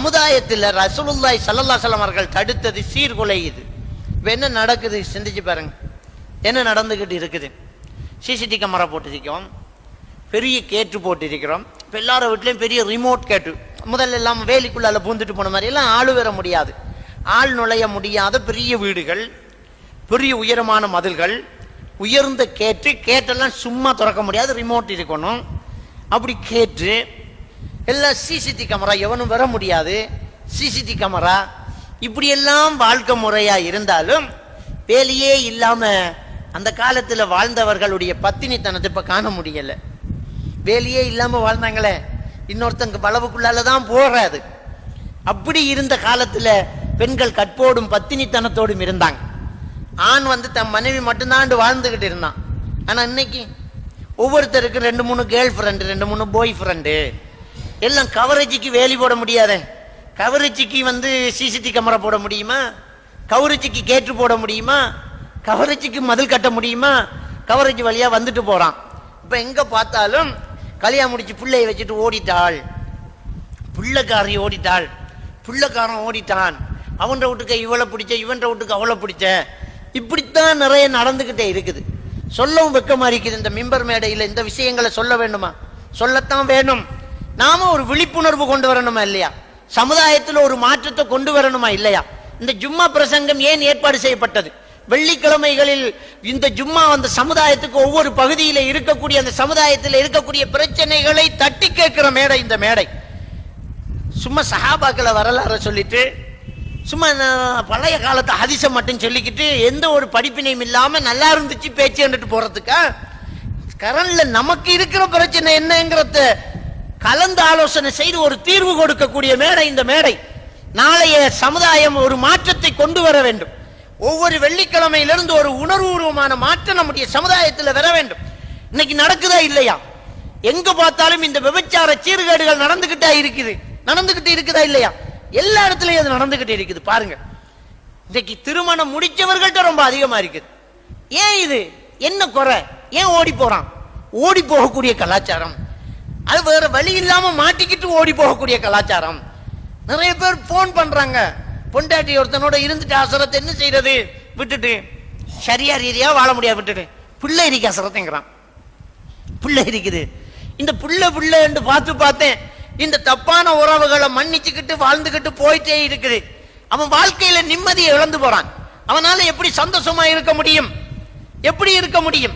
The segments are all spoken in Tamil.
சமுதாயத்தில் ரசூலுல்லாஹி ஸல்லல்லாஹு அலைஹி வஸல்லம் அவர்கள் தடுத்தது சீர்குலை. இது என்ன நடக்குது சிந்திச்சு பாருங்க, என்ன நடந்துகிட்டு இருக்குது. சிசிடி கேமரா போட்டிருக்கோம், பெரிய கேட்டு போட்டிருக்கிறோம். இப்போ எல்லாரும் வீட்லையும் பெரிய ரிமோட் கேட்டு. முதல்ல எல்லாம் வேலிக்குள்ளால பூந்துட்டு போன மாதிரி எல்லாம் ஆள் வர முடியாது, ஆள் நுழைய முடியாத பெரிய வீடுகள், பெரிய உயரமான மதில்கள், உயர்ந்த கேட்டு. கேட்டெல்லாம் சும்மா திறக்க முடியாது, ரிமோட் இருக்கணும். அப்படி கேட்டு எல்லாம் சிசிடி கேமரா, எவனும் வர முடியாது, சிசிடி கேமரா. இப்படியெல்லாம் வாழ்க்கை முறையா இருந்தாலும் வேலையே இல்லாம அந்த காலத்துல வாழ்ந்தவர்களுடைய பத்தினித்தனத்தை இப்ப காண முடியல. வேலையே இல்லாம வாழ்ந்தாங்களே, இன்னொருத்தங்க வளவுக்குள்ளாலதான் போறாது. அப்படி இருந்த காலத்துல பெண்கள் கற்போடும் பத்தினித்தனத்தோடும் இருந்தாங்க. ஆண் தன் மனைவி மட்டும்தான் வாழ்ந்துகிட்டு இருந்தான். ஆனா இன்னைக்கு ஒவ்வொருத்தருக்கு 2-3 கேர்ள் ஃப்ரெண்டு, 2-3 பாய் ஃப்ரெண்டு. எல்லாம் கவரேஜுக்கு வேலி போட முடியாத, கவரேஜுக்கு சிசிடி கேமரா போட முடியுமா, கவரேஜுக்கு கேட்டு போட முடியுமா, கவரேஜுக்கு மதில் கட்ட முடியுமா? கவரேஜ் வழியா வந்துட்டு போறான். இப்ப எங்க பார்த்தாலும் கல்யாணம் முடிச்சு பிள்ளைய வச்சுட்டு ஓடிட்டாள், பிள்ளைக்காரி ஓடிட்டாள், பிள்ளைக்காரன் ஓடிட்டான், அவன் வீட்டுக்கு இவளை பிடிச்ச, இவன் வீட்டுக்கு அவளை பிடிச்ச. இப்படித்தான் நிறைய நடந்துகிட்டே இருக்குது. சொல்லவும் வெக்கமா இருக்குது. இந்த மிம்பர் மேடையில் இந்த விஷயங்களை சொல்ல வேண்டுமா? சொல்லத்தான் வேணும். நாம ஒரு விழிப்புணர்வு கொண்டு வரணுமா இல்லையா? சமுதாயத்தில் ஒரு மாற்றத்தை கொண்டு வரணுமா இல்லையா? இந்த ஜும்மா பிரசங்கம் ஏன் ஏற்பாடு செய்யப்பட்டது? வெள்ளிக்கிழமைகளில் இந்த ஜும்மா அந்த சமுதாயத்துக்கு ஒவ்வொரு பகுதியில் இருக்கக்கூடிய அந்த சமுதாயத்தில் இருக்கக்கூடிய பிரச்சனைகளை தட்டி கேட்கிற மேடை இந்த மேடை. சும்மா சஹாபாக்களை வரலாறு சொல்லிட்டு, சும்மா பழைய காலத்து ஹதீஸை மட்டும் சொல்லிக்கிட்டு எந்த ஒரு படிப்பினையும் இல்லாம நல்லா இருந்துச்சு பேச்சு கண்டுட்டு போறதுக்கா? கரண்ட்ல நமக்கு இருக்கிற பிரச்சனை என்னங்கிறத கலந்து ஆலோசனை செய்து ஒரு தீர்வு கொடுக்கக்கூடிய மேடை இந்த மேடை. நாளைய சமுதாயம் ஒரு மாற்றத்தை கொண்டு வர வேண்டும். ஒவ்வொரு வெள்ளிக்கிழமையிலிருந்து ஒரு உணர்வுபூர்வமான மாற்றம் நம்முடைய சமுதாயத்தில் வர வேண்டும். இன்னைக்கு நடக்குதா இல்லையா? எங்க பார்த்தாலும் இந்த விபச்சார சீர்கேடுகள் நடந்துகிட்டே இருக்குதா இல்லையா? எல்லா இடத்துலயும் அது நடந்துகிட்டே இருக்குது. பாருங்க, இன்னைக்கு திருமணம் முடிச்சவர்கள்ட்ட ரொம்ப அதிகமா இருக்குது. ஏன் இது என்ன குறை? ஏன் ஓடி போறான்? ஓடி போகக்கூடிய கலாச்சாரம், அது வேற வழி இல்லாம மாட்டிக்கிட்டு ஓடி போகக்கூடிய கலாச்சாரம். நிறைய பேர் போன் பண்றாங்க, பொண்டாட்டி ஒருத்தனோட இருந்துட்டு அசரத்தை என்ன செய்யறது விட்டுட்டு, சரியா ரீதியா வாழ முடியாது விட்டுட்டு, பிள்ளை இருக்கு அசரத்தைங்கிறான். பிள்ளை இருக்குது. இந்த பிள்ளை என்று பார்த்தேன். இந்த தப்பான உறவுகளை மன்னிச்சுக்கிட்டு வாழ்ந்துகிட்டு போயிட்டே இருக்குது. அவன் வாழ்க்கையில நிம்மதியை இழந்து போறான். அவனால எப்படி சந்தோஷமா இருக்க முடியும்? எப்படி இருக்க முடியும்?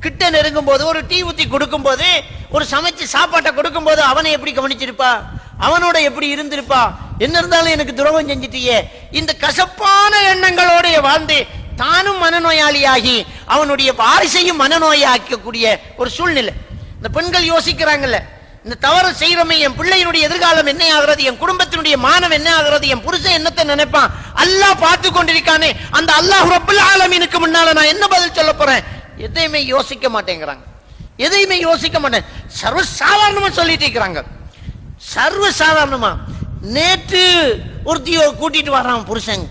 கிட்ட நெருங்கும் போது, ஒரு டீ ஊத்தி கொடுக்கும் போது, ஒரு சமைச்சு சாப்பாட்டை கொடுக்கும் போது அவனை எப்படி கவனிச்சிருப்பா? அவனோட எப்படி இருந்திருப்பா? என்ன இருந்தாலும் எனக்கு துரோகம் செஞ்சிட்டியே, இந்த கசப்பான எண்ணங்களோட வாழ்ந்து தானும் மனநோயாளியாகி அவனுடைய வாரிசையும் மனநோயாக்கக்கூடிய ஒரு சூழ்நிலை. இந்த பெண்கள் யோசிக்கிறாங்கல்ல, இந்த தவறு செய்யறமே, என் பிள்ளையினுடைய எதிர்காலம் என்ன ஆகிறது, என் குடும்பத்தினுடைய மானம் என்ன ஆகிறது, என் புருஷன் என்னத்தை நினைப்பான், அல்லாஹ் பார்த்து கொண்டிருக்கானே, அந்த அல்லாஹ் ரப்பல் ஆலமீனுக்கு முன்னால நான் என்ன பதில் சொல்ல போறேன்? எதையுமே யோசிக்க மாட்டேங்கிறாங்க. எதையுமே யோசிக்க மாட்டேன். சர்வசாதாரணமா சொல்லிட்டு இருக்கிறாங்க. சர்வசாதாரணமா. நேற்று ஒருத்தியோ கூட்டிட்டு வர்றான் புருஷன்,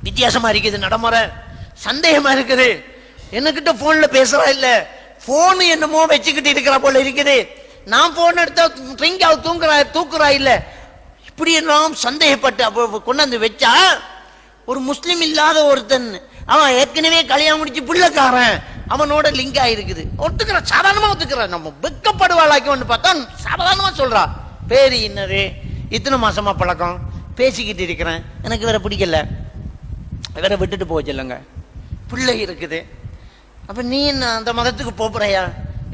வித்தியாசமா இருக்குது நடைமுறை, சந்தேகமா இருக்குது, என்னகிட்ட போன்ல பேசுறா இல்ல, போன் என்னமோ வச்சுக்கிட்டு இருக்கிற போல இருக்குது, நான் போன் எடுத்தா தூக்குறா இல்ல, இப்படி எல்லாம் சந்தேகப்பட்டு கொண்டாந்து வச்சா, ஒரு முஸ்லிம் இல்லாத ஒருத்தன், அவன் ஏற்கனவே கல்யாணம் முடிச்சு பிள்ளைக்காரன், அவனோட லிங்க் ஆயிருக்குது. ஒத்துக்கிற, சாதாரணமா ஒத்துக்கிற. நம்ம வெக்கப்படுவாளாக்கி ஒன்று பார்த்தா சாதாரணமா சொல்றா, பேரு இன்னரு, இத்தனை மாசமா பழக்கம், பேசிக்கிட்டு இருக்கிறேன், எனக்கு வேற பிடிக்கல, வேற விட்டுட்டு போச்சு இல்லைங்க, பிள்ளை இருக்குது. அப்ப நீ என்ன அந்த மதத்துக்கு போறியா?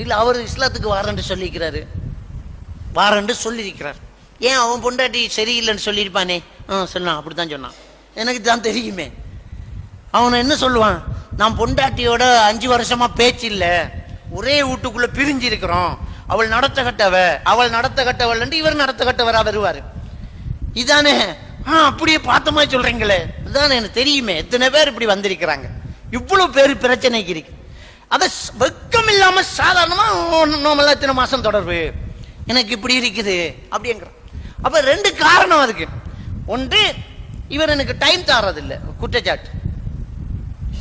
இல்ல அவர் இஸ்லாத்துக்கு வாரண்டு சொல்லிக்கிறாரு, வாரண்டு சொல்லியிருக்கிறார். ஏன் அவன் பொண்டாட்டி சரியில்லைன்னு சொல்லியிருப்பானே? சொன்னான், அப்படித்தான் சொன்னான், எனக்கு தான் தெரியுமே. அவனை என்ன சொல்லுவான்? நான் பொண்டாட்டியோட 5 வருஷமா பேச்சு இல்ல, ஒரே வீட்டுக்குள்ள பிரிஞ்சு இருக்கிறோம், அவள் நடத்த கட்டவள் இவர் நடத்த கட்டவரா வருவாரு. இதானே? அப்படியே பார்த்தமா சொல்றீங்களே, இதுதானே எனக்கு தெரியுமே. எத்தனை பேர் இப்படி வந்திருக்கிறாங்க, இவ்வளவு பேர் பிரச்சனைக்கு இருக்கு. அத வெக்கம் இல்லாம சாதாரணமா நோமெல்லாம் இத்தனை மாசம் தொடர்பு, எனக்கு இப்படி இருக்குது அப்படிங்கிற. அப்ப 2 காரணம் அதுக்கு. ஒன்று, இவர் எனக்கு டைம் தரதில்லை, குற்றச்சாட்டு.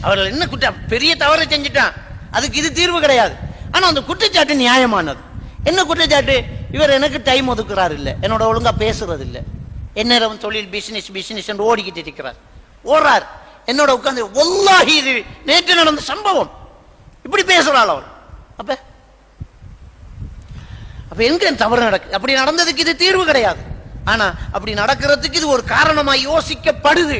அவர்கள் என்ன குற்றம், பெரிய தவறு செஞ்சுட்டான், அதுக்கு இது தீர்வு கிடையாது. ஆனா அந்த குற்றச்சாட்டு நியாயமானது. என்ன குற்றச்சாட்டு? இவர் எனக்கு டைம் ஒதுக்குறாரு இல்ல, என்னோட ஒழுங்கா பேசுறது இல்ல, எந்நேரம் தொழில் பிசினஸ் பிசினஸ் ஓடிக்கிட்டு இருக்கிறார், ஓடுறார். என்னோட உட்கார்ந்து வல்லாஹி இது நேற்று நடந்த சம்பவம், இப்படி பேசுறாள் அவள். அப்ப அப்ப எங்க தவறு நடக்கு? அப்படி நடந்ததுக்கு இது தீர்வு கிடையாது. ஆனா அப்படி நடக்கிறதுக்கு இது ஒரு காரணமா யோசிக்கப்படுது.